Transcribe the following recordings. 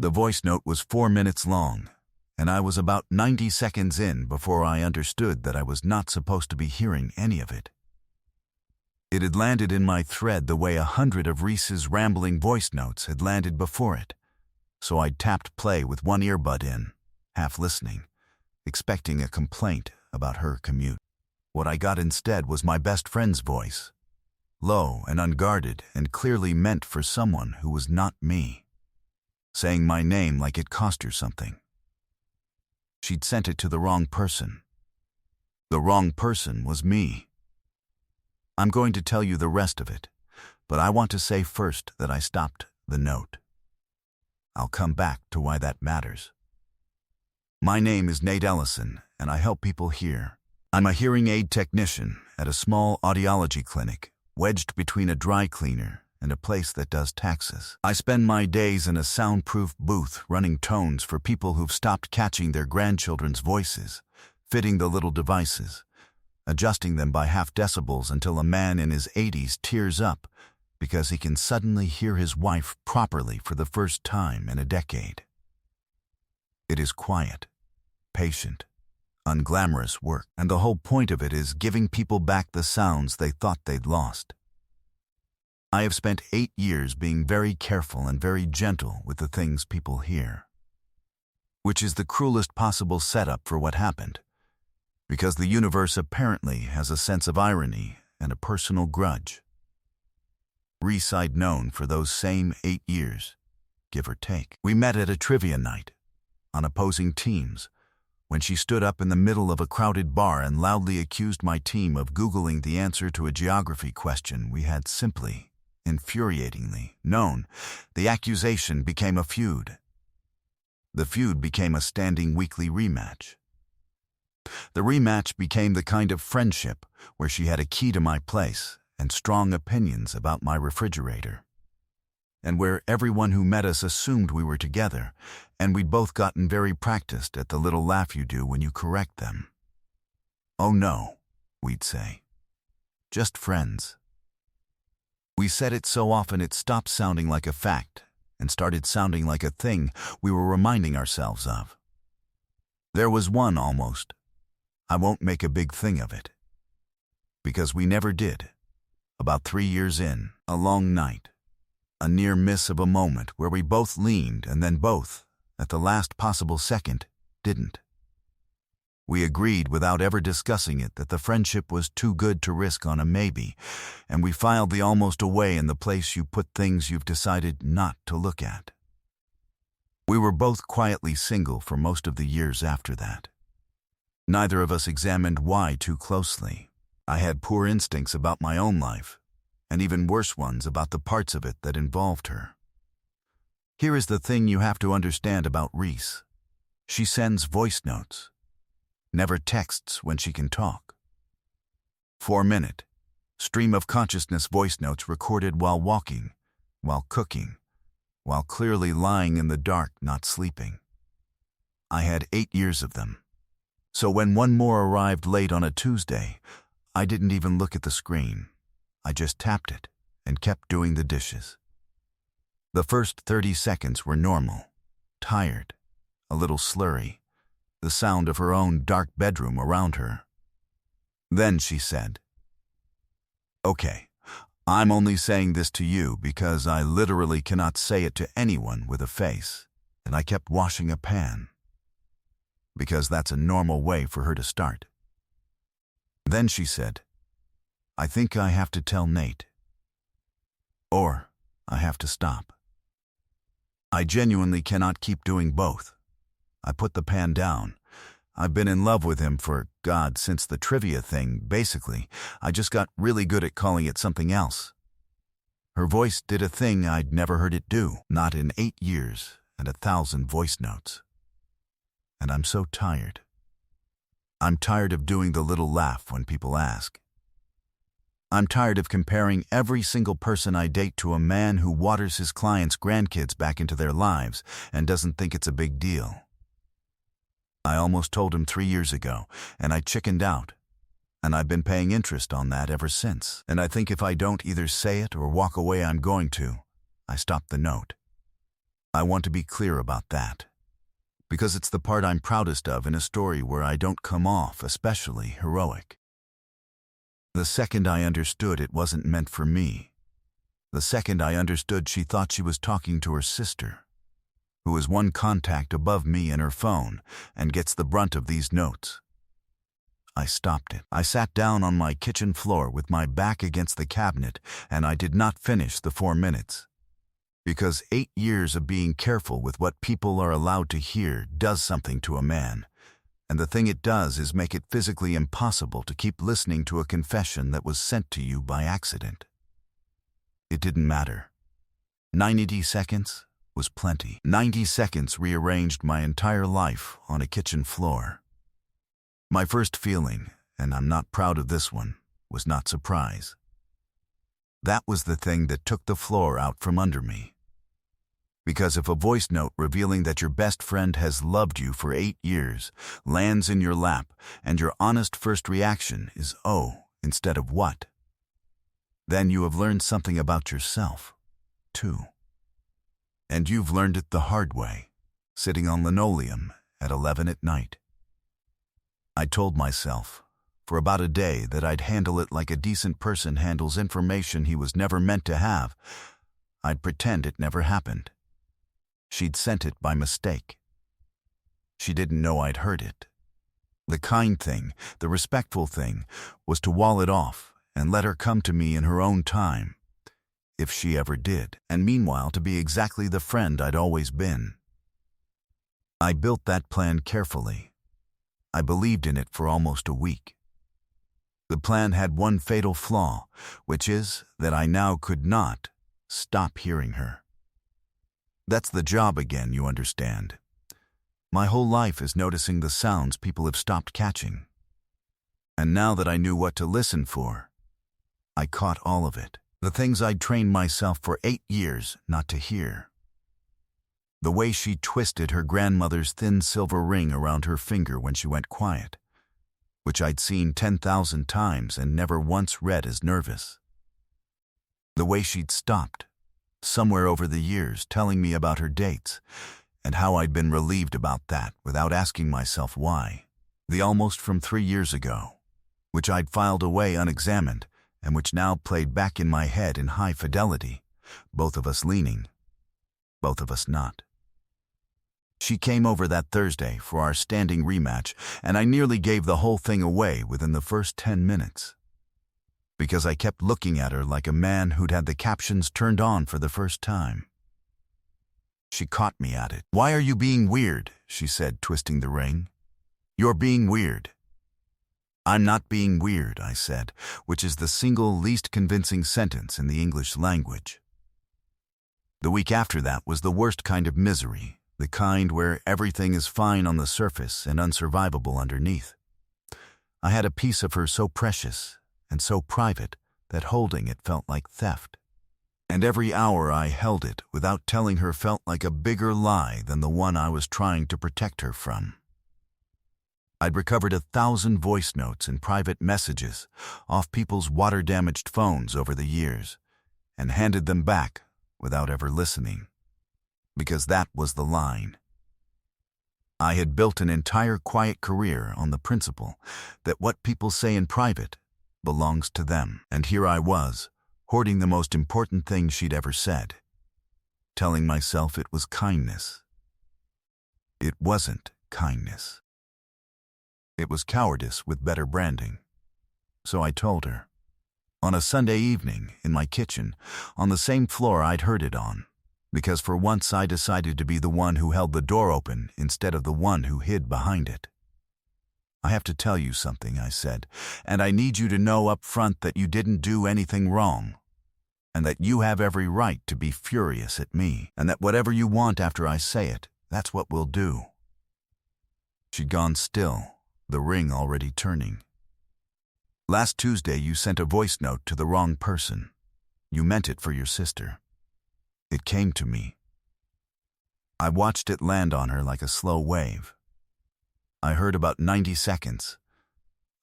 The voice note was 4 minutes long, and I was about 90 seconds in before I understood that I was not supposed to be hearing any of it. It had landed in my thread the way 100 of Reese's rambling voice notes had landed before it, so I tapped play with one earbud in, half listening, expecting a complaint about her commute. What I got instead was my best friend's voice, low and unguarded and clearly meant for someone who was not me, saying my name like it cost her something. She'd sent it to the wrong person. The wrong person was me. I'm going to tell you the rest of it, but I want to say first that I stopped the note. I'll come back to why that matters. My name is Nate Ellison, and I help people hear. I'm a hearing aid technician at a small audiology clinic, wedged between a dry cleaner and a place that does taxes. I spend my days in a soundproof booth running tones for people who've stopped catching their grandchildren's voices, fitting the little devices, adjusting them by half decibels until a man in his 80s tears up because he can suddenly hear his wife properly for the first time in a decade. It is quiet, patient, unglamorous work, and the whole point of it is giving people back the sounds they thought they'd lost. I have spent 8 years being very careful and very gentle with the things people hear, which is the cruelest possible setup for what happened, because the universe apparently has a sense of irony and a personal grudge. Reese I'd known for those same 8 years, give or take. We met at a trivia night, on opposing teams, when she stood up in the middle of a crowded bar and loudly accused my team of Googling the answer to a geography question we had simply, infuriatingly, known. The accusation became a feud. The feud became a standing weekly rematch. The rematch became the kind of friendship where she had a key to my place and strong opinions about my refrigerator, and where everyone who met us assumed we were together, and we'd both gotten very practiced at the little laugh you do when you correct them. "Oh no," we'd say. "Just friends." We said it so often it stopped sounding like a fact and started sounding like a thing we were reminding ourselves of. There was one almost. I won't make a big thing of it, because we never did. About 3 years in, a long night, a near miss of a moment where we both leaned and then both, at the last possible second, didn't. We agreed without ever discussing it that the friendship was too good to risk on a maybe, and we filed the almost away in the place you put things you've decided not to look at. We were both quietly single for most of the years after that. Neither of us examined why too closely. I had poor instincts about my own life, and even worse ones about the parts of it that involved her. Here is the thing you have to understand about Reese. She sends voice notes, never texts when she can talk. 4-minute, stream of consciousness voice notes recorded while walking, while cooking, while clearly lying in the dark not sleeping. I had 8 years of them. So when one more arrived late on a Tuesday, I didn't even look at the screen. I just tapped it and kept doing the dishes. The first 30 seconds were normal, tired, a little slurry, the sound of her own dark bedroom around her. Then she said, "Okay, I'm only saying this to you because I literally cannot say it to anyone with a face," and I kept washing a pan, because that's a normal way for her to start. Then she said, "I think I have to tell Nate. Or I have to stop. I genuinely cannot keep doing both." I put the pan down. I've been in love with him for, God, since the trivia thing, basically. I just got really good at calling it something else. Her voice did a thing I'd never heard it do, not in 8 years and 1,000 voice notes. And I'm so tired. I'm tired of doing the little laugh when people ask. I'm tired of comparing every single person I date to a man who waters his clients' grandkids back into their lives and doesn't think it's a big deal. I almost told him 3 years ago, and I chickened out, and I've been paying interest on that ever since. And I think if I don't either say it or walk away I'm going to, I stop the note. I want to be clear about that, because it's the part I'm proudest of in a story where I don't come off especially heroic. The second I understood it wasn't meant for me, the second I understood she thought she was talking to her sister, who is one contact above me in her phone and gets the brunt of these notes, I stopped it. I sat down on my kitchen floor with my back against the cabinet, and I did not finish the 4 minutes. Because 8 years of being careful with what people are allowed to hear does something to a man, and the thing it does is make it physically impossible to keep listening to a confession that was sent to you by accident. It didn't matter. 90 seconds was plenty. 90 seconds rearranged my entire life on a kitchen floor. My first feeling, and I'm not proud of this one, was not surprise. That was the thing that took the floor out from under me. Because if a voice note revealing that your best friend has loved you for 8 years lands in your lap and your honest first reaction is "oh" instead of "what," then you have learned something about yourself, too. And you've learned it the hard way, sitting on linoleum at 11 at night. I told myself, for about a day, that I'd handle it like a decent person handles information he was never meant to have. I'd pretend it never happened. She'd sent it by mistake. She didn't know I'd heard it. The kind thing, the respectful thing, was to wall it off and let her come to me in her own time, if she ever did, and meanwhile to be exactly the friend I'd always been. I built that plan carefully. I believed in it for almost a week. The plan had one fatal flaw, which is that I now could not stop hearing her. That's the job again, you understand. My whole life is noticing the sounds people have stopped catching. And now that I knew what to listen for, I caught all of it. The things I'd trained myself for 8 years not to hear. The way she twisted her grandmother's thin silver ring around her finger when she went quiet, which I'd seen 10,000 times and never once read as nervous. The way she'd stopped, somewhere over the years, telling me about her dates, and how I'd been relieved about that without asking myself why. The almost from 3 years ago, which I'd filed away unexamined, and which now played back in my head in high fidelity, both of us leaning, both of us not. She came over that Thursday for our standing rematch, and I nearly gave the whole thing away within the first 10 minutes. Because I kept looking at her like a man who'd had the captions turned on for the first time. She caught me at it. "Why are you being weird?" she said, twisting the ring. "You're being weird." "I'm not being weird," I said, which is the single least convincing sentence in the English language. The week after that was the worst kind of misery, the kind where everything is fine on the surface and unsurvivable underneath. I had a piece of her so precious and so private that holding it felt like theft. And every hour I held it without telling her felt like a bigger lie than the one I was trying to protect her from. I'd recovered 1,000 voice notes and private messages off people's water-damaged phones over the years and handed them back without ever listening. Because that was the line. I had built an entire quiet career on the principle that what people say in private belongs to them. And here I was, hoarding the most important thing she'd ever said, telling myself it was kindness. It wasn't kindness. It was cowardice with better branding. So I told her. On a Sunday evening, in my kitchen, on the same floor I'd heard it on. Because for once I decided to be the one who held the door open instead of the one who hid behind it. "I have to tell you something," I said, "and I need you to know up front that you didn't do anything wrong, and that you have every right to be furious at me, and that whatever you want after I say it, that's what we'll do." She'd gone still, the ring already turning. "Last Tuesday you sent a voice note to the wrong person. You meant it for your sister." It came to me. I watched it land on her like a slow wave. I heard about 90 seconds.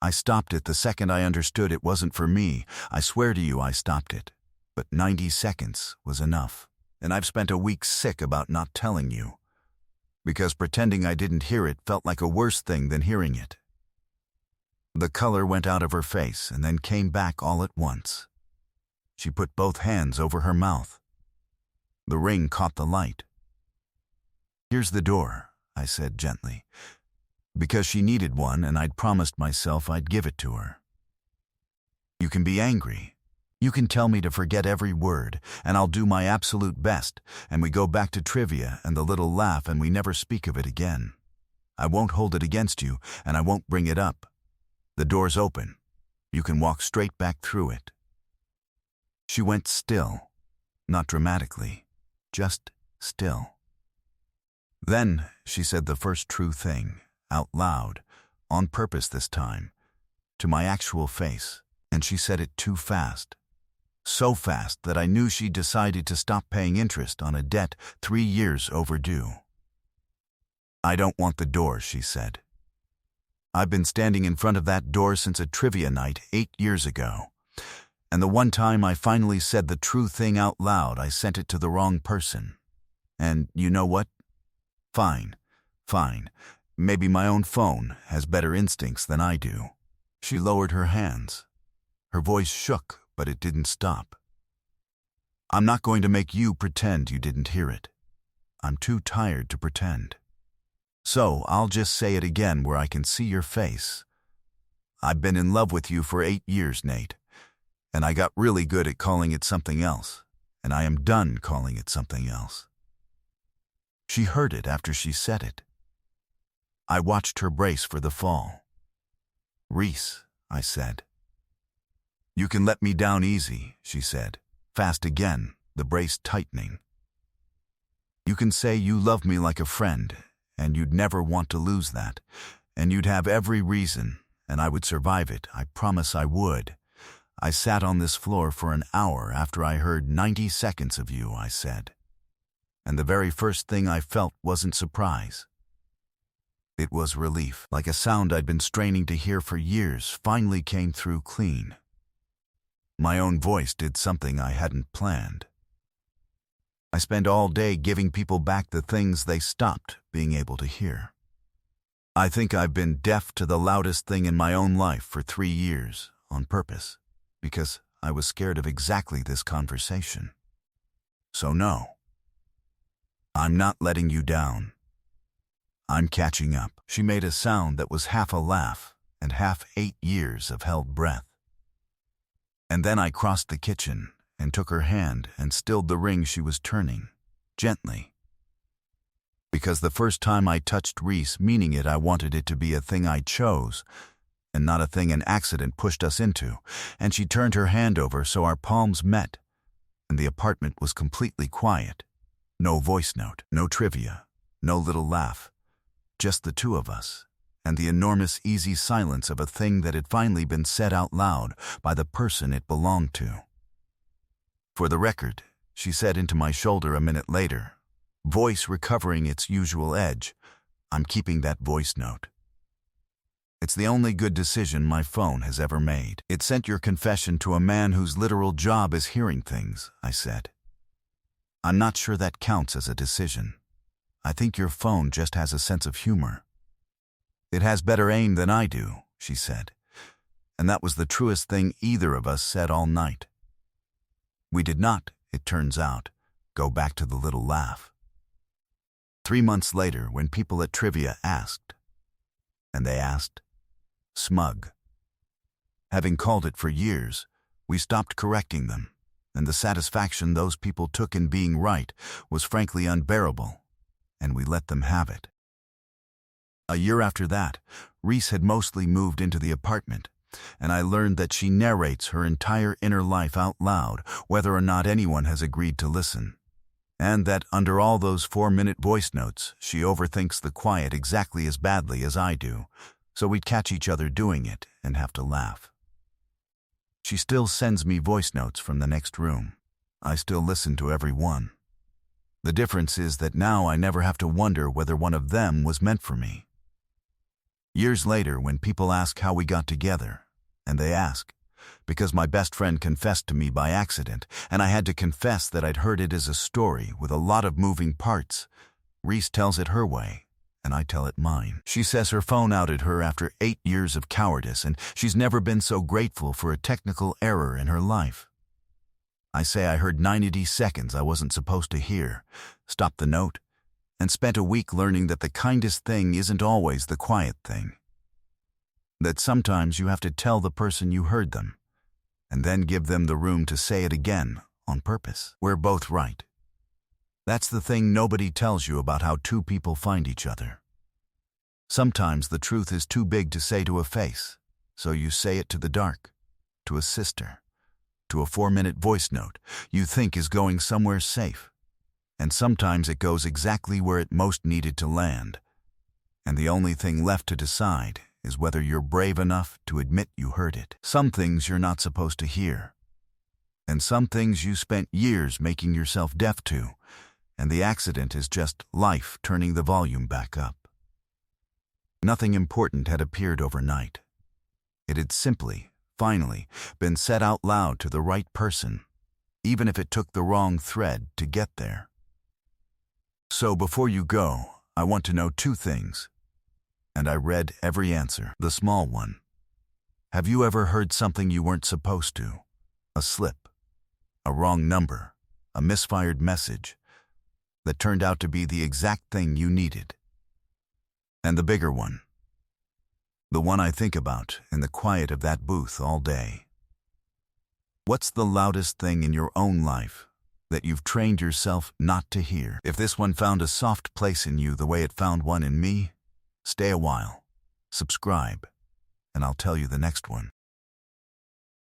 I stopped it the second I understood it wasn't for me. I swear to you I stopped it. But 90 seconds was enough. and I've spent a week sick about not telling you, because pretending I didn't hear it felt like a worse thing than hearing it." The color went out of her face and then came back all at once. She put both hands over her mouth. The ring caught the light. "Here's the door," I said gently, because she needed one and I'd promised myself I'd give it to her. "You can be angry. You can tell me to forget every word, and I'll do my absolute best, and we go back to trivia and the little laugh and we never speak of it again. I won't hold it against you, and I won't bring it up. The door's open. You can walk straight back through it." She went still, not dramatically, just still. Then she said the first true thing, out loud, on purpose this time, to my actual face, and she said it too fast. So fast that I knew she'd decided to stop paying interest on a debt 3 years overdue. "I don't want the door," she said. "I've been standing in front of that door since a trivia night 8 years ago. And the one time I finally said the true thing out loud, I sent it to the wrong person. And you know what? Fine. Maybe my own phone has better instincts than I do." She lowered her hands. Her voice shook, but it didn't stop. "I'm not going to make you pretend you didn't hear it. I'm too tired to pretend. So I'll just say it again where I can see your face. I've been in love with you for 8 years, Nate. And I got really good at calling it something else, and I am done calling it something else." She heard it after she said it. I watched her brace for the fall. "Reese," I said. "You can let me down easy," she said, fast again, the brace tightening. "You can say you love me like a friend, and you'd never want to lose that, and you'd have every reason, and I would survive it, I promise I would. I sat on this floor for an hour after I heard 90 seconds of you," I said. And the very first thing I felt wasn't surprise. It was relief, like a sound I'd been straining to hear for years finally came through clean. My own voice did something I hadn't planned. I spent all day giving people back the things they stopped being able to hear. I think I've been deaf to the loudest thing in my own life for 3 years, on purpose, because I was scared of exactly this conversation. So no. I'm not letting you down. I'm catching up. She made a sound that was half a laugh and half 8 years of held breath. And then I crossed the kitchen and took her hand and stilled the ring she was turning, gently. Because the first time I touched Reese, meaning it, I wanted it to be a thing I chose, and not a thing an accident pushed us into, and she turned her hand over so our palms met, and the apartment was completely quiet. No voice note, no trivia, no little laugh, just the two of us, and the enormous easy silence of a thing that had finally been said out loud by the person it belonged to. "For the record," she said into my shoulder a minute later, voice recovering its usual edge, "I'm keeping that voice note. It's the only good decision my phone has ever made. It sent your confession to a man whose literal job is hearing things," I said. "I'm not sure that counts as a decision. I think your phone just has a sense of humor." "It has better aim than I do," she said. And that was the truest thing either of us said all night. We did not, it turns out, go back to the little laugh. 3 months later, when people at trivia asked, and they asked, smug. Having called it for years, we stopped correcting them, and the satisfaction those people took in being right was frankly unbearable, and we let them have it. A year after that, Reese had mostly moved into the apartment, and I learned that she narrates her entire inner life out loud, whether or not anyone has agreed to listen. And that under all those 4-minute voice notes, she overthinks the quiet exactly as badly as I do, so we'd catch each other doing it and have to laugh. She still sends me voice notes from the next room. I still listen to every one. The difference is that now I never have to wonder whether one of them was meant for me. Years later, when people ask how we got together, and they ask, because my best friend confessed to me by accident, and I had to confess that I'd heard it as a story with a lot of moving parts. Reese tells it her way, and I tell it mine. She says her phone outed her after 8 years of cowardice, and she's never been so grateful for a technical error in her life. I say I heard 90 seconds I wasn't supposed to hear, stopped the note, and spent a week learning that the kindest thing isn't always the quiet thing. That sometimes you have to tell the person you heard them, and then give them the room to say it again on purpose. We're both right. That's the thing nobody tells you about how two people find each other. Sometimes the truth is too big to say to a face, so you say it to the dark, to a sister, to a 4-minute voice note you think is going somewhere safe. And sometimes it goes exactly where it most needed to land. And the only thing left to decide is whether you're brave enough to admit you heard it. Some things you're not supposed to hear. And some things you spent years making yourself deaf to, and the accident is just life turning the volume back up. Nothing important had appeared overnight. It had simply, finally, been said out loud to the right person, even if it took the wrong thread to get there. So before you go, I want to know 2 things. And I read every answer. The small one. Have you ever heard something you weren't supposed to? A slip, a wrong number, a misfired message that turned out to be the exact thing you needed. And the bigger one. The one I think about in the quiet of that booth all day. What's the loudest thing in your own life that you've trained yourself not to hear? If this one found a soft place in you the way it found one in me, stay a while, subscribe, and I'll tell you the next one.